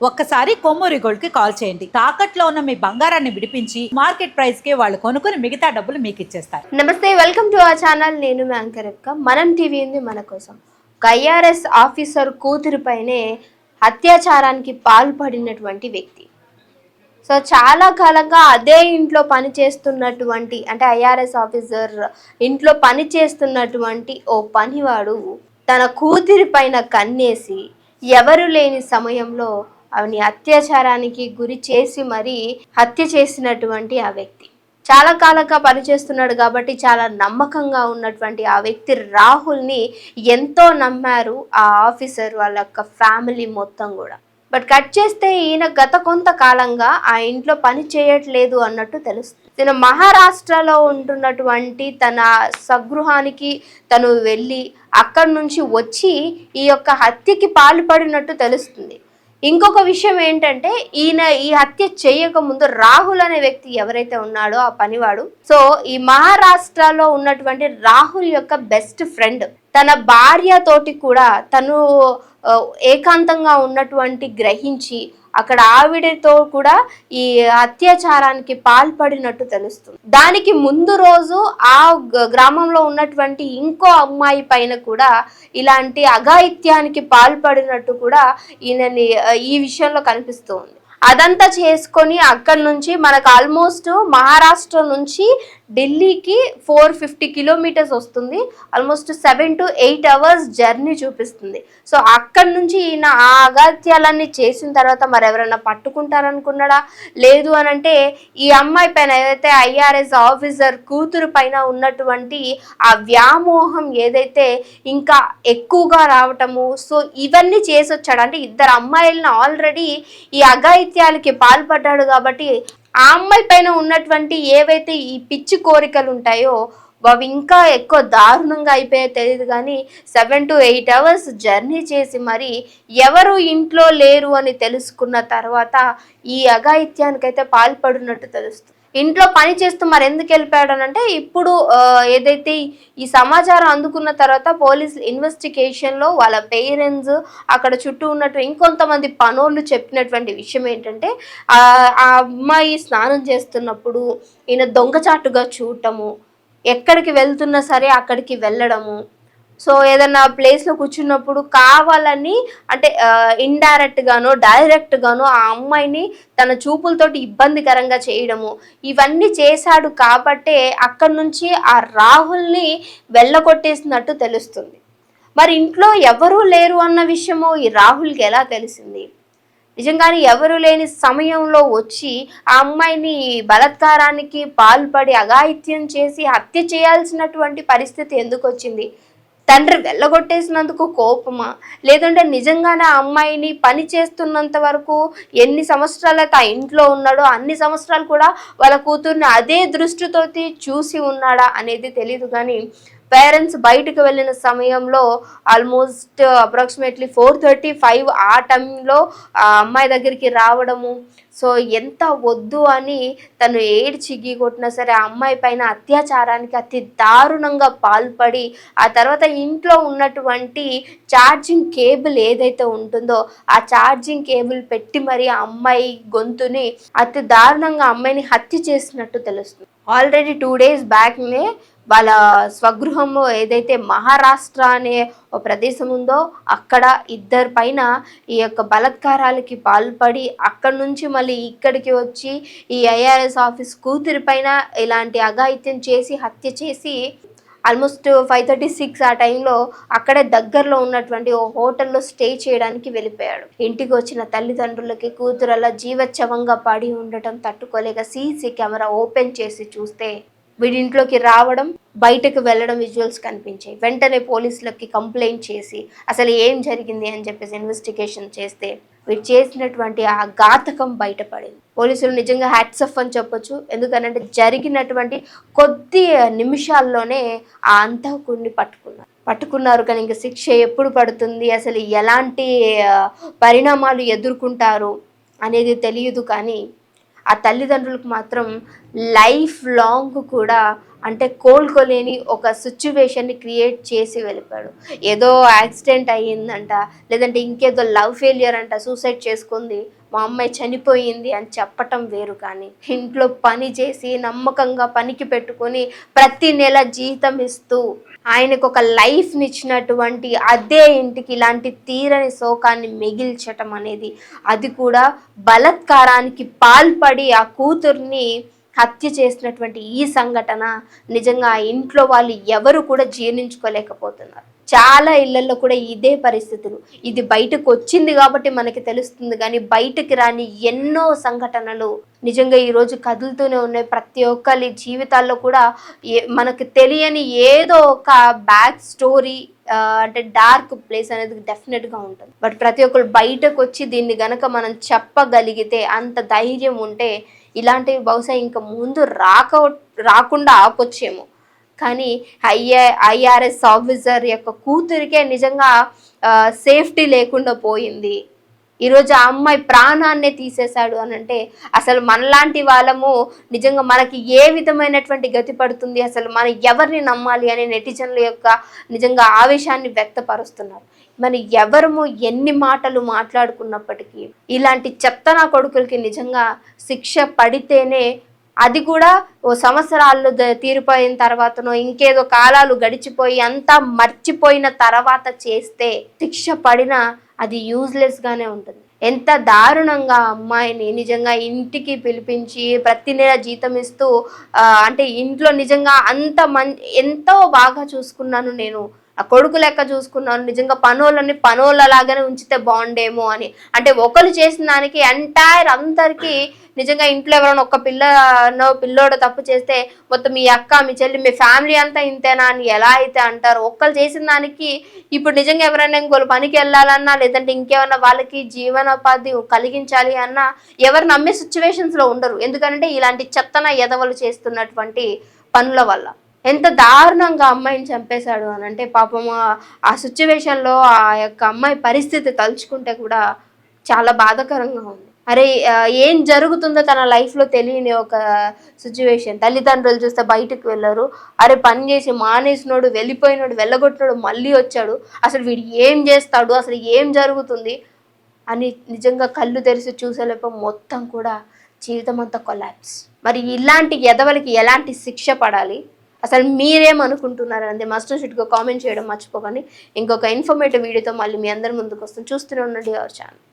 ఒక్కసారి కొమ్మూరి గోల్డ్ కి కాల్ చేయండి. తాకట్లో ఉన్న మీ బంగారాన్ని విడిపించి మార్కెట్ ప్రైస్ కి వాళ్ళు కొనుక్కుని మిగతా డబ్బులు మీకు ఇచ్చేస్తారు. నమస్తే, వెల్కమ్ టు అవర్ ఛానల్. నేను యాంకర్ అక్క. మనం టీవీ ఉంది మన కోసం. ఒక ఐఆర్ఎస్ ఆఫీసర్ కూతురుపైనే అత్యాచారానికి పాల్పడినటువంటి వ్యక్తి. సో చాలా కాలంగా అదే ఇంట్లో పనిచేస్తున్నటువంటి అంటే ఐఆర్ఎస్ ఆఫీసర్ ఇంట్లో పనిచేస్తున్నటువంటి ఓ పనివాడు తన కూతురి పైన కన్నేసి ఎవరు లేని సమయంలో ఆవిని అత్యాచారానికి గురి చేసి మరీ హత్య చేసినటువంటి ఆ వ్యక్తి చాలా కాలంగా పనిచేస్తున్నాడు కాబట్టి చాలా నమ్మకంగా ఉన్నటువంటి ఆ వ్యక్తి రాహుల్ని ఎంతో నమ్మారు ఆ ఆఫీసర్ వాళ్ళ యొక్క ఫ్యామిలీ మొత్తం కూడా. బట్ కట్ చేస్తే ఈయన గత కొంతకాలంగా ఆ ఇంట్లో పని చేయట్లేదు అన్నట్టు తెలుస్తుంది. ఈయన మహారాష్ట్రలో ఉంటున్నటువంటి తన స్వగృహానికి తను వెళ్ళి అక్కడి నుంచి వచ్చి ఈ యొక్క హత్యకి పాల్పడినట్టు తెలుస్తుంది. ఇంకొక విషయం ఏంటంటే ఈయన ఈ హత్య చేయక ముందు రాహుల్ అనే వ్యక్తి ఎవరైతే ఉన్నాడో ఆ పనివాడు, సో ఈ మహారాష్ట్రలో ఉన్నటువంటి రాహుల్ యొక్క బెస్ట్ ఫ్రెండ్ తన భార్య తోటి కూడా తను ఏకాంతంగా ఉన్నటువంటి గ్రహించి అక్కడ ఆవిడతో కూడా ఈ అత్యాచారానికి పాల్పడినట్టు తెలుస్తుంది. దానికి ముందు రోజు ఆ గ్రామంలో ఉన్నటువంటి ఇంకో అమ్మాయి పైన కూడా ఇలాంటి అఘాయిత్యానికి పాల్పడినట్టు కూడా ఈయనని ఈ విషయంలో కనిపిస్తుంది. అదంతా చేసుకొని అక్కడి నుంచి మనకు ఆల్మోస్ట్ మహారాష్ట్ర నుంచి ఢిల్లీకి 450 కిలోమీటర్స్ వస్తుంది. ఆల్మోస్ట్ 7 to 8 hours జర్నీ చూపిస్తుంది. సో అక్కడి నుంచి ఈయన ఆ అగాత్యాలన్నీ చేసిన తర్వాత మరి ఎవరైనా పట్టుకుంటారనుకున్నాడా? లేదు అని అంటే ఈ అమ్మాయి పైన ఏదైతే ఐఆర్ఎస్ ఆఫీసర్ కూతురు పైన ఉన్నటువంటి ఆ వ్యామోహం ఏదైతే ఇంకా ఎక్కువగా రావటము, సో ఇవన్నీ చేసి వచ్చాడు. అంటే ఇద్దరు అమ్మాయిలను ఆల్రెడీ ఈ అఘాయిత్యాలకి పాల్పడ్డాడు కాబట్టి ఆ అమ్మాయి పైన ఉన్నటువంటి ఏవైతే ఈ పిచ్చి కోరికలు ఉంటాయో అవి ఇంకా ఎక్కువ దారుణంగా అయిపోయో తెలియదు. కానీ 7 to 8 hours జర్నీ చేసి మరి ఎవరు ఇంట్లో లేరు అని తెలుసుకున్న తర్వాత ఈ అఘాయిత్యానికైతే పాల్పడినట్టు తెలుస్తుంది. ఇంట్లో పని చేస్తూ మరి ఎందుకు వెళ్ళిపోయాడనంటే ఇప్పుడు ఏదైతే ఈ సమాచారం అందుకున్న తర్వాత పోలీస్ ఇన్వెస్టిగేషన్లో వాళ్ళ పేరెంట్స్ అక్కడ చుట్టూ ఉన్నట్టు ఇంకొంతమంది పనోళ్ళు చెప్పినటువంటి విషయం ఏంటంటే ఆ అమ్మాయి స్నానం చేస్తున్నప్పుడు ఈయన దొంగచాటుగా చూడటము, ఎక్కడికి వెళ్తున్నా సరే అక్కడికి వెళ్ళడము, సో ఏదన్నా ప్లేస్లో కూర్చున్నప్పుడు కావాలని అంటే ఇండైరెక్ట్ గానో డైరెక్ట్ గానో ఆ అమ్మాయిని తన చూపులతోటి ఇబ్బందికరంగా చేయడము, ఇవన్నీ చేశాడు కాబట్టే అక్కడి నుంచి ఆ రాహుల్ని వెళ్ళగొట్టేసినట్టు తెలుస్తుంది. మరి ఇంట్లో ఎవరూ లేరు అన్న విషయము ఈ రాహుల్కి ఎలా తెలిసింది? నిజంగానే ఎవరు లేని సమయంలో వచ్చి ఆ అమ్మాయిని బలాత్కారానికి పాల్పడి అఘాయిత్యం చేసి హత్య చేయాల్సినటువంటి పరిస్థితి ఎందుకు వచ్చింది? తండ్రి వెళ్ళగొట్టేసినందుకు కోపమా? లేదంటే నిజంగానే ఆ అమ్మాయిని పని చేస్తున్నంత వరకు ఎన్ని సంవత్సరాలు అయితే ఆ ఇంట్లో ఉన్నాడో అన్ని సంవత్సరాలు కూడా వాళ్ళ కూతుర్ని అదే దృష్టితోటి చూసి ఉన్నాడా అనేది తెలియదు. కానీ పేరెంట్స్ బయటకు వెళ్ళిన సమయంలో ఆల్మోస్ట్ అప్రాక్సిమేట్లీ 4:35 ఆ టైంలో ఆ అమ్మాయి దగ్గరికి రావడము, సో ఎంత వద్దు అని తను ఏడ్చి కొట్టినా సరే ఆ అమ్మాయి పైన అత్యాచారానికి అతి దారుణంగా పాల్పడి ఆ తర్వాత ఇంట్లో ఉన్నటువంటి ఛార్జింగ్ కేబుల్ ఏదైతే ఉంటుందో ఆ ఛార్జింగ్ కేబుల్ పెట్టి మరి ఆ అమ్మాయి గొంతుని అతి దారుణంగా అమ్మాయిని హత్య చేసినట్టు తెలుస్తుంది. ఆల్రెడీ 2 days బ్యాక్నే వాళ్ళ స్వగృహము ఏదైతే మహారాష్ట్ర అనే ఒక ప్రదేశం ఉందో అక్కడ ఇద్దరి పైన ఈ యొక్క బలాత్కారాలకి పాల్పడి అక్కడి నుంచి మళ్ళీ ఇక్కడికి వచ్చి ఈ ఐఆర్ఎస్ ఆఫీస్ కూతురి పైన ఇలాంటి అఘాయిత్యం చేసి హత్య చేసి ఆల్మోస్ట్ 5:36 ఆ టైంలో అక్కడే దగ్గరలో ఉన్నటువంటి ఓ హోటల్లో స్టే చేయడానికి వెళ్ళిపోయాడు. ఇంటికి వచ్చిన తల్లిదండ్రులకి కూతురు అలా జీవచ్ఛవంగా పడి ఉండటం తట్టుకోలేక సీసీ కెమెరా ఓపెన్ చేసి చూస్తే వీడింట్లోకి రావడం బయటకు వెళ్ళడం విజువల్స్ కనిపించాయి. వెంటనే పోలీసులకి కంప్లైంట్ చేసి అసలు ఏం జరిగింది అని చెప్పేసి ఇన్వెస్టిగేషన్ చేస్తే వీడు చేసినటువంటి ఆ ఘాతకం బయటపడింది. పోలీసులు నిజంగా హ్యాట్స్ ఆఫ్ అని చెప్పొచ్చు. ఎందుకనంటే జరిగినటువంటి కొద్ది నిమిషాల్లోనే ఆ అంతకుడిని పట్టుకున్నారు. కానీ ఇంకా శిక్ష ఎప్పుడు పడుతుంది, అసలు ఎలాంటి పరిణామాలు ఎదుర్కొంటారు అనేది తెలియదు. కానీ ఆ తల్లిదండ్రులకు మాత్రం లైఫ్ లాంగ్ కూడా అంటే కోలుకోలేని ఒక సిచ్యువేషన్ని క్రియేట్ చేసి వెళ్ళిపోయాడు. ఏదో యాక్సిడెంట్ అయ్యిందంట, లేదంటే ఇంకేదో లవ్ ఫెయిలియర్ అంట, సూసైడ్ చేసుకుంది, మా అమ్మాయి చనిపోయింది అని చెప్పటం వేరు. కానీ ఇంట్లో పని చేసి నమ్మకంగా పనికి పెట్టుకొని ప్రతి నెల జీతం ఇస్తూ ఆయనకు ఒక లైఫ్ని ఇచ్చినటువంటి అదే ఇంటికి ఇలాంటి తీరని శోకాన్ని మిగిల్చటం అనేది, అది కూడా బలత్కారానికి పాల్పడి ఆ కూతుర్ని హత్య చేసినటువంటి ఈ సంఘటన నిజంగా ఆ ఇంట్లో వాళ్ళు ఎవరు కూడా జీర్ణించుకోలేకపోతున్నారు. చాలా ఇళ్లలో కూడా ఇదే పరిస్థితులు. ఇది బయటకు వచ్చింది కాబట్టి మనకి తెలుస్తుంది, కానీ బయటకి రాని ఎన్నో సంఘటనలు నిజంగా ఈరోజు కదులుతూనే ఉన్నాయి. ప్రతి ఒక్కరి జీవితాల్లో కూడా మనకు తెలియని ఏదో ఒక బ్యాక్ స్టోరీ, అంటే డార్క్ ప్లేస్ అనేది డెఫినెట్గా ఉంటుంది. బట్ ప్రతి ఒక్కరు బయటకు వచ్చి దీన్ని గనక మనం చెప్పగలిగితే, అంత ధైర్యం ఉంటే ఇలాంటివి బహుశా ఇంకా ముందు రాకుండా ఆపొచ్చేమో. కానీ ఐఆర్ఎస్ ఆఫీసర్ యొక్క కూతురికే నిజంగా సేఫ్టీ లేకుండా పోయింది. ఈరోజు ఆ అమ్మాయి ప్రాణాన్నే తీసేశాడు అని అంటే అసలు మనలాంటి వాళ్ళము నిజంగా మనకి ఏ విధమైనటువంటి గతి పడుతుంది, అసలు మనం ఎవరిని నమ్మాలి అనే నెటిజన్ల యొక్క నిజంగా ఆవేశాన్ని వ్యక్తపరుస్తున్నారు. మరి ఎవరము ఎన్ని మాటలు మాట్లాడుకున్నప్పటికీ ఇలాంటి చెత్తనా కొడుకులకి నిజంగా శిక్ష పడితేనే, అది కూడా ఓ సంవత్సరాల్లో తీరిపోయిన తర్వాతనో ఇంకేదో కాలాలు గడిచిపోయి అంతా మర్చిపోయిన తర్వాత చేస్తే శిక్ష పడినా అది యూజ్లెస్గానే ఉంటుంది. ఎంత దారుణంగా అమ్మాయిని నిజంగా ఇంటికి పిలిపించి ప్రతి నెల జీతం ఇస్తూ, అంటే ఇంట్లో నిజంగా ఎంతో బాగా చూసుకున్నాను, నేను ఆ కొడుకు లెక్క చూసుకున్నాను, నిజంగా పనోళ్ళలాగానే ఉంచితే బాగుండేమో అని. అంటే ఒకరు చేసిన దానికి ఎంటైర్ అందరికీ నిజంగా ఇంట్లో ఎవరైనా ఒక పిల్లోడు తప్పు చేస్తే మొత్తం మీ అక్క, మీ చెల్లి, మీ ఫ్యామిలీ అంతా ఇంతేనా అని ఎలా అయితే అంటారు. ఒక్కరు చేసిన దానికి ఇప్పుడు నిజంగా ఎవరైనా ఇంకోళ్ళు పనికి వెళ్ళాలన్నా, లేదంటే ఇంకేమన్నా వాళ్ళకి జీవనోపాధి కలిగించాలి అన్నా ఎవరు నమ్మే సిచ్యువేషన్స్లో ఉండరు. ఎందుకంటే ఇలాంటి చెత్తన ఎదవలు చేస్తున్నటువంటి పనుల వల్ల. ఎంత దారుణంగా అమ్మాయిని చంపేశాడు అని అంటే పాపం ఆ సిచ్యువేషన్లో ఆ యొక్క అమ్మాయి పరిస్థితి తలుచుకుంటే కూడా చాలా బాధాకరంగా ఉంది. అరే ఏం జరుగుతుందో తన లైఫ్లో తెలియని ఒక సిచ్యువేషన్. తల్లిదండ్రులు చూస్తే బయటకు వెళ్ళరు, అరే పని చేసి మానేసినోడు, వెళ్ళిపోయినోడు, వెళ్ళగొట్టినోడు మళ్ళీ వచ్చాడు, అసలు వీడు ఏం చేస్తాడు, అసలు ఏం జరుగుతుంది అని నిజంగా కళ్ళు తెరిచి చూసేలేపో మొత్తం కూడా జీవితం అంతా కొలాప్స్. మరి ఇలాంటి ఎదవలకి ఎలాంటి శిక్ష పడాలి, అసలు మీరేమనుకుంటున్నారండి? మస్ట్ షుడ్గా కామెంట్ చేయడం మర్చిపోకండి. ఇంకొక ఇన్ఫర్మేటివ్ వీడియోతో మళ్ళీ మీ అందరి ముందుకు వస్తాం. చూస్తూనే ఉండండి అవర్ ఛానల్.